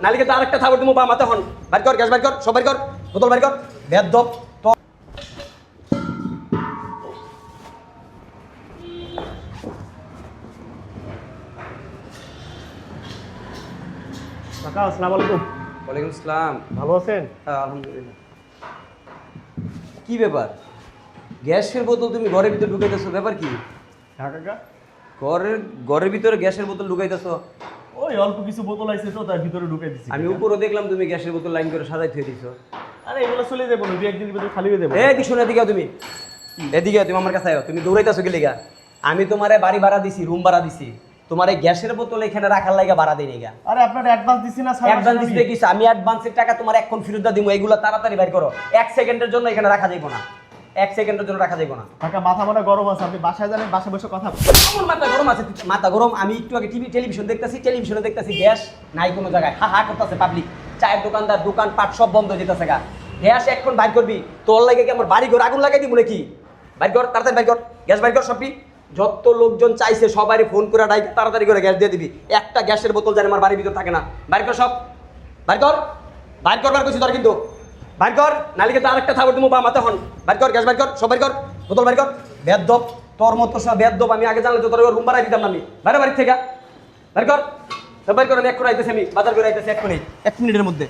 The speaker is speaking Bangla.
নালিকে তো আরেকটা থাবর দিমু বা মাথা হন। বাইর কর, গ্যাস বাইর কর, সব বাইর কর, বোতল বাইর কর। বেয়াদব তো। কাকা আসসালামু আলাইকুম। ওয়ালাইকুম আসসালাম। ভালো আছেন? হ্যাঁ আলহামদুলিল্লাহ। কি ব্যাপার? গ্যাসের বোতল তুমি ঘরের ভিতরে ঢুকাইতেছো, ব্যাপার কি? হ্যাঁ কাকা, ঘরের ভিতরে গ্যাসের বোতল ঢুকাইতেছো? ওই অল্প কিছু বোতল আছে তো তার ভিতরে ঢুকাই দিছি। আমি উপরও দেখলাম তুমি গ্যাসের বোতল লাইন করে সাজাই থুয়ে দিছো। আরে এগুলো চলে যাবো না, 2-1 দিনের ভিতরে খালি হয়ে যাবে। এদিকে শোনো, এদিকে তুমি, এদিকে তুমি আমার কাছে আয়ো। তুমি দৌড়াইতেছো কি লিগা? আমি তোমারে বাড়ি ভাড়া দিছি, রুম ভাড়া দিছি, তোমার এই গ্যাসের বোতল এখানে রাখার লাগা ভাড়া দেই নিগা। আরে আপনার অ্যাডভান্স দিছি না? অ্যাডভান্স দিতে কিছু আমি অ্যাডভান্সের টাকা তোমার এখন ফেরত দিমু। এইগুলো তাড়াতাড়ি বাইর করো। 1 সেকেন্ডের জন্য এখানে রাখা যাইবো না, 1 সেকেন্ডের জন্য রাখা যাইবো না। কাকা মাথা মনে গরম আছে, আপনি বাসায় জানেন, বাসায় বসে কথা আমার মাথা গরম আছে? মাথা গরম? আমি একটু আগে টেলিভিশনে দেখতেছি গ্যাস নাই কোনো জায়গায়, হা হা করতেছে পাবলিক। চায়ের দোকানদার, দোকানপাট সব বন্ধ হয়ে যেতেছে গা। গ্যাস এখন বাইর করবি? তোর লাগে কি আমার বাড়ি ঘর আগুন লাগাই দিব নাকি? বাইর কর, তাড়াতাড়ি বাইর কর, গ্যাস বাইর কর সবই। যত লোকজন চাইছে সবারই ফোন করে ডাইকে তাড়াতাড়ি করে গ্যাস দিয়ে দিবি। একটা গ্যাসের বোতল যেন আমার বাড়ির ভিতর থাকে না। বাইর কর সব, বাইর কর, বাইর করবার কিছু তোর কিন্তু বাইর কর, নালিকে তো আরেকটা থাবর দিমু বা মাথা হন। বাইর কর, গ্যাস বাইর কর, সব বাইর কর, বোতল বাইর কর। বেয়াদব, তোর মতো সব বেয়াদব আমি আগে জানলে তো তোর রুম ভাড়াই দিতাম না। আমি বাইরে বাড়ি থেকে বাইর কর, সব বাইর কর। আমি এক্ষুনি আইতেছি, আমি বাজার করে আইতেছি এক্ষুনি, 1 মিনিটের মধ্যে।